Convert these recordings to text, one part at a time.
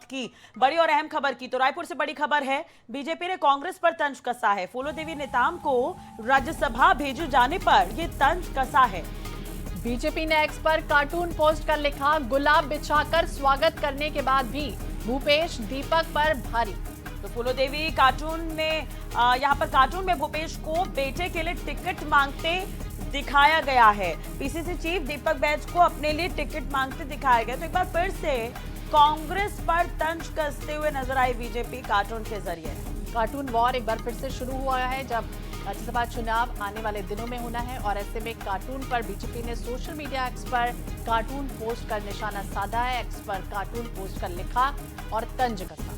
की बड़ी और अहम खबर की तो रायपुर से बड़ी खबर है। बीजेपी ने कांग्रेस पर तंज कसा है। फूलो देवी नेताम को राज्यसभा भेजे जाने पर ये तंज कसा है। बीजेपी ने एक्स पर कार्टून पोस्ट कर लिखा, गुलाब बिछाकर स्वागत करने के बाद भी भूपेश दीपक पर भारी। तो फूलो देवी कार्टून में यहाँ पर कार्टून में भूपेश को बेटे के लिए टिकट मांगते दिखाया गया है। पीसीसी चीफ दीपक बैज को अपने लिए टिकट मांगते दिखाया गया। तो एक बार फिर से कांग्रेस पर तंज कसते हुए नजर आई बीजेपी कार्टून के जरिए। कार्टून वॉर एक बार फिर से शुरू हुआ है जब राज्यसभा चुनाव आने वाले दिनों में होना है और ऐसे में कार्टून पर बीजेपी ने सोशल मीडिया एक्स पर कार्टून पोस्ट कर निशाना साधा है। एक्स पर कार्टून पोस्ट कर लिखा और तंज कसा।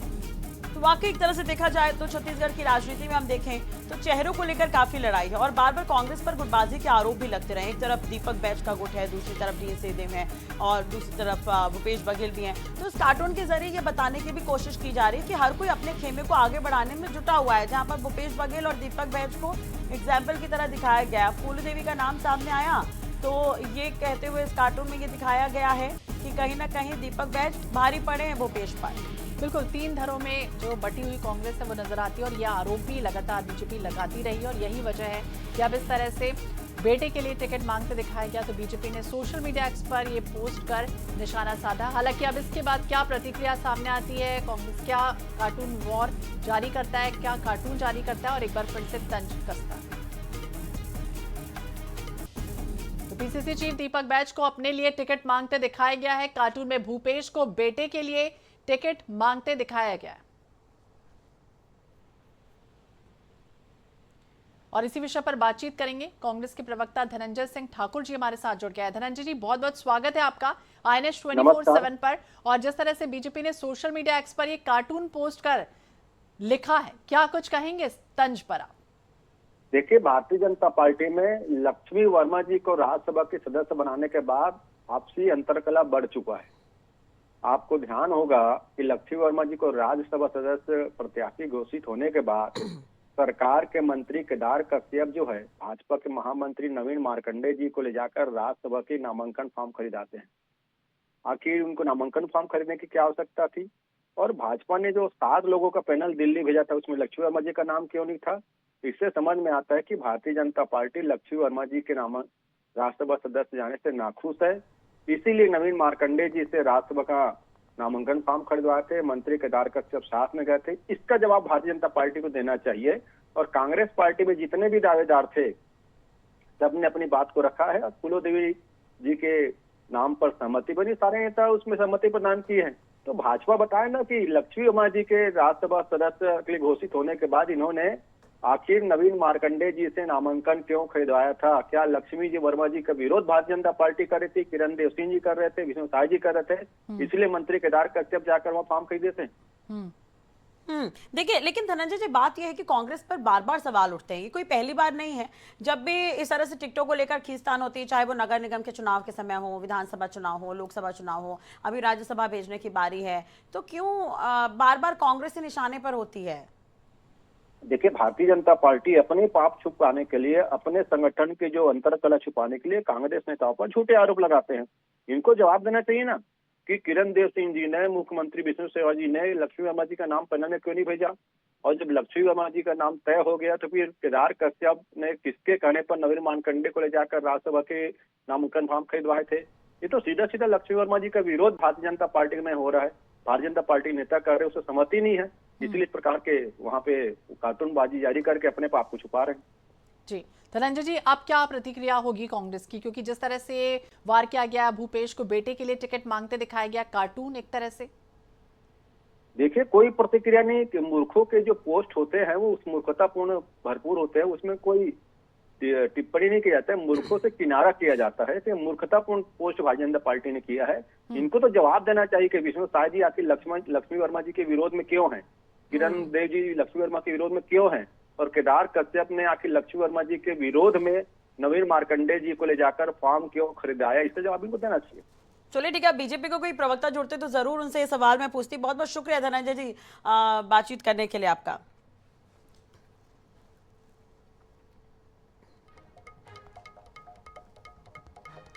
तो वाकई एक तरह से देखा जाए तो छत्तीसगढ़ की राजनीति में हम देखें तो चेहरों को लेकर काफी लड़ाई है और बार बार कांग्रेस पर गुटबाजी के आरोप भी लगते रहे। एक तरफ दीपक बैज का गुट है, दूसरी तरफ डी सेदेम है और दूसरी तरफ भूपेश बघेल भी हैं। तो इस कार्टून के जरिए ये बताने की भी कोशिश की जा रही है कि हर कोई अपने खेमे को आगे बढ़ाने में जुटा हुआ है। जहां पर भूपेश बघेल और दीपक बैज को एग्जाम्पल की तरह दिखाया गया, फूलो देवी का नाम सामने आया तो ये कहते हुए इस कार्टून में ये दिखाया गया है कि कहीं ना कहीं दीपक बैज भारी पड़े हैं भूपेश पर। बिल्कुल 3 धड़ों में जो बटी हुई कांग्रेस है वो नजर आती है और यह आरोप भी लगातार बीजेपी लगाती रही और यही वजह है कि अब इस तरह से बेटे के लिए टिकट मांगते दिखाया गया। तो बीजेपी ने सोशल मीडिया एक्स पर ये पोस्ट कर निशाना साधा। हालांकि अब इसके बाद क्या प्रतिक्रिया सामने आती है, कांग्रेस क्या कार्टून वॉर जारी करता है, क्या कार्टून जारी करता है और एक बार फिर से तंज कसता है। तो पीसीसी चीफ दीपक बैज को अपने लिए टिकट मांगते दिखाया गया है। कार्टून में भूपेश को बेटे के लिए टिकट मांगते दिखाया गया है। और इसी विषय पर बातचीत करेंगे। कांग्रेस के प्रवक्ता धनंजय सिंह ठाकुर जी हमारे साथ जुड़ गए हैं। धनंजय जी, बहुत बहुत स्वागत है आपका INS 24/7 पर। और जिस तरह से बीजेपी ने सोशल मीडिया एक्स पर ये कार्टून पोस्ट कर लिखा है, क्या कुछ कहेंगे इस तंज पर आप? देखिए, भारतीय जनता पार्टी में लक्ष्मी वर्मा जी को राज्यसभा के सदस्य बनाने के बाद आपसी अंतरकलह बढ़ चुका है। आपको ध्यान होगा कि लक्ष्मी वर्मा जी को राज्यसभा सदस्य प्रत्याशी घोषित होने के बाद सरकार के मंत्री केदार कश्यप जो है भाजपा के महामंत्री नवीन मार्कंडेय जी को ले जाकर राज्यसभा की नामांकन फॉर्म खरीदाते हैं। आखिर उनको नामांकन फॉर्म खरीदने की क्या आवश्यकता थी? और भाजपा ने जो 7 लोगों का पैनल दिल्ली भेजा था उसमें लक्ष्मी वर्मा जी का नाम क्यों नहीं था? इससे समझ में आता है कि भारतीय जनता पार्टी लक्ष्मी वर्मा जी के नाम राज्यसभा सदस्य जाने से नाखुश है। इसीलिए नवीन मार्कंडेय जी से राज्यसभा का नामांकन फॉर्म खरीदवाए थे। मंत्री केदार कश्यप साथ में गए थे। इसका जवाब भारतीय जनता पार्टी को देना चाहिए। और कांग्रेस पार्टी में जितने भी दावेदार थे सबने अपनी बात को रखा है। फूलो देवी जी के नाम पर सहमति बनी, सारे नेता उसमें सहमति प्रदान की है। तो भाजपा बताए ना कि लक्ष्मी वर्मा जी के राज्यसभा सदस्य के लिए घोषित होने के बाद इन्होंने आखिर नवीन मार्कंडेय जी से नामांकन क्यों खरीदवाया था? क्या लक्ष्मी जी वर्मा जी का विरोध भारतीय जनता पार्टी कर रही थी? किरण देव सिंह जी कर रहे थे, विष्णु साय जी कर रहे थे, इसलिए मंत्री केदार कश्यप जाकर वहां फॉर्म खरीदे थे। देखिए, लेकिन धनंजय जी बात यह है कि कांग्रेस पर बार बार सवाल उठते हैं। ये कोई पहली बार नहीं है। जब भी इस तरह से टिकटों को लेकर खींचतान होती है, चाहे वो नगर निगम के चुनाव के समय हो, विधानसभा चुनाव हो, लोकसभा चुनाव हो, अभी राज्यसभा भेजने की बारी है, तो क्यों बार बार कांग्रेस के निशाने पर होती है? देखिए, भारतीय जनता पार्टी अपने पाप छुपाने के लिए, अपने संगठन के जो अंतरकलह छुपाने के लिए कांग्रेस नेताओं पर झूठे आरोप लगाते हैं। इनको जवाब देना चाहिए ना कि किरण देव सिंह जी ने, मुख्यमंत्री विष्णु साय जी ने लक्ष्मी वर्मा जी का नाम पैनल में क्यों नहीं भेजा? और जब लक्ष्मी वर्मा जी का नाम तय हो गया तो फिर केदार कश्यप ने किसके कहने पर नवीन मार्कंडेय को ले जाकर राज्यसभा के नामांकन फॉर्म खरीदवाए थे? ये तो सीधा सीधा लक्ष्मी वर्मा जी का विरोध भारतीय जनता पार्टी में हो रहा है। भारतीय जनता पार्टी नेता कर रहे, उससे सहमति नहीं है, इसलिए इस प्रकार के वहां पे कार्टूनबाजी जारी करके अपने पाप को छुपा रहे हैं। जी धनंजय जी, अब क्या प्रतिक्रिया होगी कांग्रेस की, क्योंकि जिस तरह से वार किया गया, भूपेश को बेटे के लिए टिकट मांगते दिखाया गया, कार्टून एक तरह से? देखिए, कोई प्रतिक्रिया नहीं कि मूर्खों के जो पोस्ट होते हैं वो उस मूर्खतापूर्ण भरपूर होते हैं, उसमें कोई टिप्पणी नहीं किया जाता है, मूर्खों से किनारा किया जाता है। तो मूर्खतापूर्ण पोस्ट भारतीय जनता पार्टी ने किया है। इनको तो जवाब देना चाहिए कि विष्णु साय जी आखिर लक्ष्मी वर्मा जी के विरोध में क्यों हैं, किरण देव जी लक्ष्मी वर्मा के विरोध में क्यों हैं, और केदार कश्यप ने आखिर लक्ष्मी वर्मा जी के विरोध में नवीन मार्कंडेय जी को ले जाकर फॉर्म क्यों खरीदाया? इसका जवाब इनको देना चाहिए। चलिए ठीक है, बीजेपी को कोई प्रवक्ता जुड़ते तो जरूर उनसे ये सवाल मैं पूछती। बहुत बहुत शुक्रिया धनंजय जी बातचीत करने के लिए आपका।